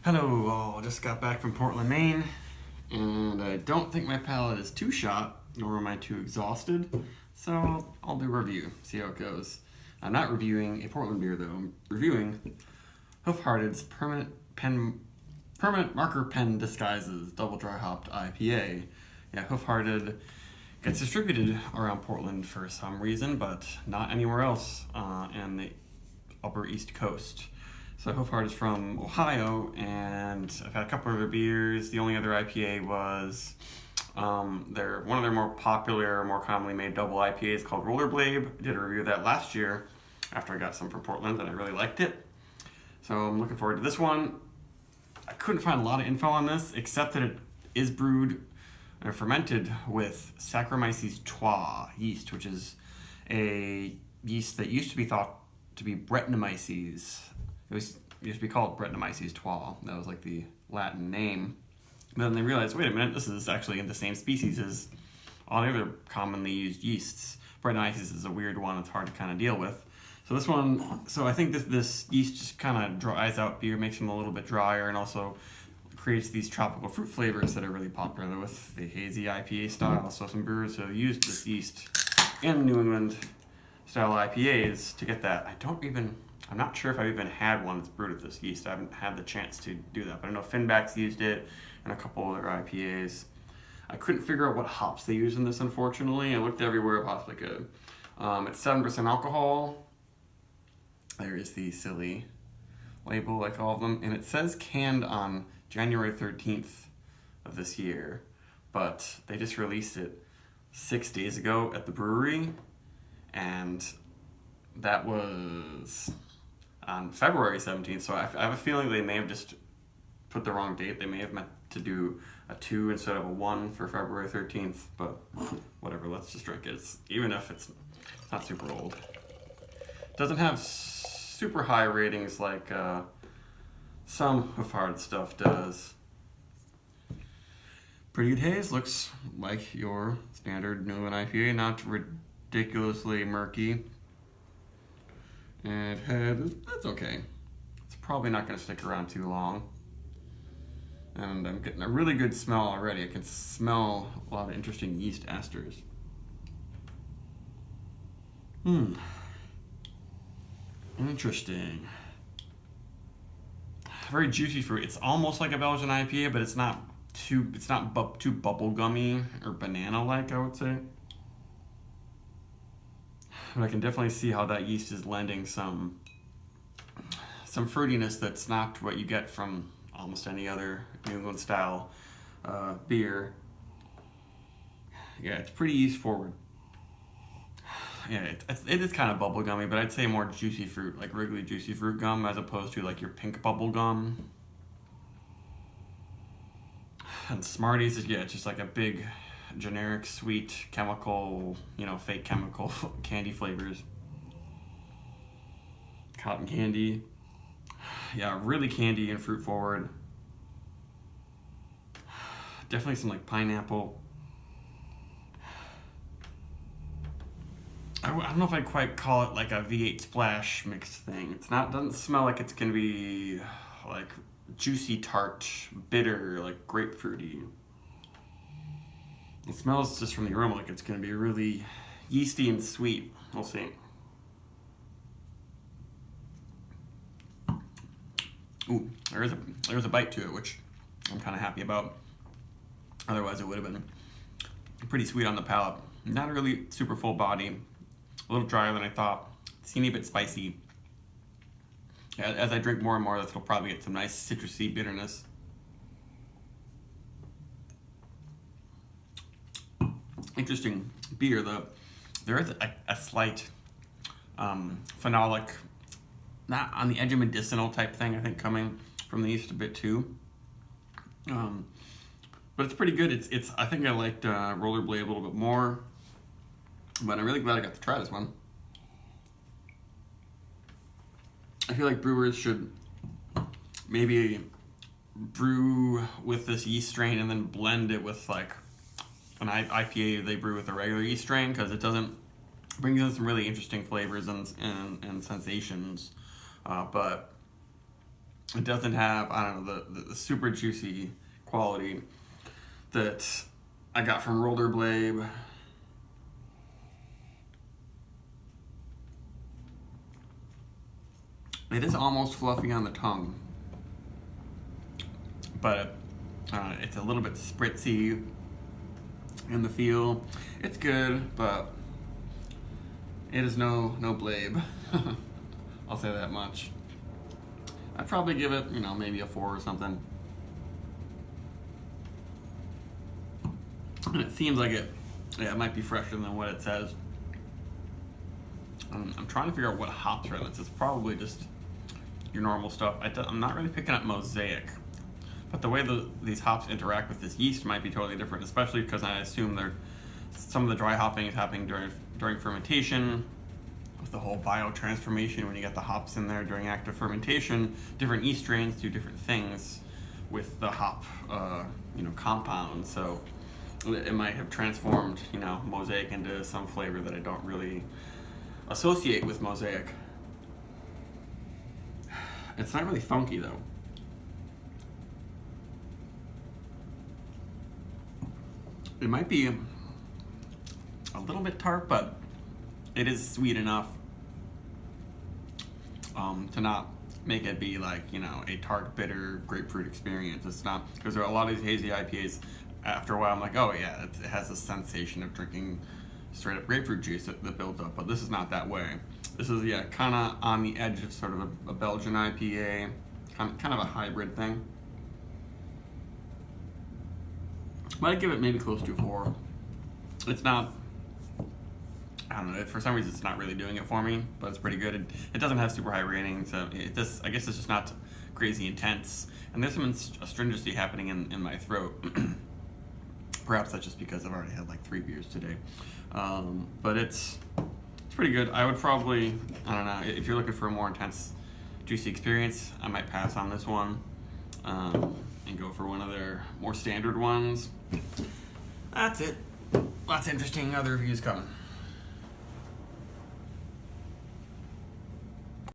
Hello, all. Just got back from Portland, Maine, and I don't think my palate is too shot, nor am I too exhausted, so I'll do a review, see how it goes. I'm not reviewing a Portland beer, though. I'm reviewing Hoof Permanent Marker Pen Disguises Double Dry Hopped IPA. Yeah, Hoof gets distributed around Portland for some reason, but not anywhere else in the upper East Coast. So Hoof is from Ohio, and I've had a couple of their beers. The only other IPA was one of their more popular, more commonly made double IPAs called Rollerblade. I did a review of that last year after I got some from Portland, and I really liked it. So I'm looking forward to this one. I couldn't find a lot of info on this, except that it is brewed or fermented with Saccharomyces trois yeast, which is a yeast that used to be thought to be Brettanomyces. It used to be called Brettanomyces trois. That was like the Latin name. But then they realized, wait a minute, this is actually in the same species as all the other commonly used yeasts. Brettanomyces is a weird one. It's hard to kind of deal with. So this one, I think this yeast just kind of dries out beer, makes them a little bit drier, and also creates these tropical fruit flavors that are really popular with the hazy IPA style. So some brewers have used this yeast in New England style IPAs to get that. I'm not sure if I've even had one that's brewed with this yeast. I haven't had the chance to do that, but I know Finback's used it and a couple other IPAs. I couldn't figure out what hops they use in this, unfortunately. I looked everywhere possibly could. It's 7% alcohol. There is the silly label, like all of them, and it says canned on January 13th of this year, but they just released it 6 days ago at the brewery, and that was on February 17th, so I have a feeling they may have just put the wrong date. They may have meant to do a 2 instead of a 1 for February 13th, but whatever, let's just drink it. Even if it's not super old. It doesn't have super high ratings like some of hard stuff does. Pretty good haze, looks like your standard New England IPA, not ridiculously murky. And that's okay. It's probably not going to stick around too long. And I'm getting a really good smell already. I can smell a lot of interesting yeast esters. Interesting. Very juicy fruit. It's almost like a Belgian IPA, but it's not too bubble gummy or banana-like, I would say. But I can definitely see how that yeast is lending some fruitiness that's not what you get from almost any other New England style beer. Yeah, it's pretty yeast forward. Yeah, it is kind of bubble gummy, but I'd say more juicy fruit, like Wrigley juicy fruit gum, as opposed to like your pink bubble gum. And Smarties is, it's just like a big generic sweet chemical, fake chemical candy flavors. Cotton candy. Yeah, really candy and fruit forward. Definitely some like pineapple. I don't know if I'd quite call it like a V8 splash mix thing. Doesn't smell like it's gonna be like juicy, tart, bitter, like grapefruity. It smells just from the aroma like it's gonna be really yeasty and sweet. We'll see. Ooh, there's a bite to it, which I'm kind of happy about. Otherwise, it would have been pretty sweet on the palate. Not a really super full body. A little drier than I thought. Teeny bit spicy. As I drink more and more, that'll probably get some nice citrusy bitterness. Interesting beer, though. There is a slight phenolic, not on the edge of medicinal type thing, I think, coming from the yeast a bit too. But it's pretty good. I think I liked Rollerblade a little bit more, but I'm really glad I got to try this one. I feel like brewers should maybe brew with this yeast strain and then blend it with like an IPA they brew with a regular yeast strain, because it brings in some really interesting flavors and sensations. But it doesn't have, I don't know, the super juicy quality that I got from Rollerblade. It is almost fluffy on the tongue, but it's a little bit spritzy in the feel. It's good, but it is no Blade. I'll say that much. I'd probably give it, maybe a 4 or something. And it seems like it might be fresher than what it says. I'm trying to figure out what hops are in this. It's probably just your normal stuff. I'm not really picking up Mosaic, but the way these hops interact with this yeast might be totally different, especially because I assume some of the dry hopping is happening during fermentation. With the whole biotransformation, when you get the hops in there during active fermentation, different yeast strains do different things with the hop, compound. So it might have transformed, Mosaic into some flavor that I don't really associate with Mosaic. It's not really funky though. It might be a little bit tart, but it is sweet enough to not make it be like, a tart, bitter grapefruit experience. It's not, because there are a lot of these hazy IPAs, after a while I'm like, oh yeah, it has a sensation of drinking straight up grapefruit juice that builds up, but this is not that way. This is, kind of on the edge of sort of a Belgian IPA, kind of a hybrid thing. But I'd give it maybe close to a 4. It's not, I don't know, for some reason it's not really doing it for me, but it's pretty good. It doesn't have super high ratings, so I guess it's just not crazy intense. And there's some astringency happening in my throat. Perhaps that's just because I've already had like 3 beers today. But it's pretty good. I would probably, I don't know, if you're looking for a more intense, juicy experience, I might pass on this one and go for one of their more standard ones. That's it. Lots of interesting other reviews coming.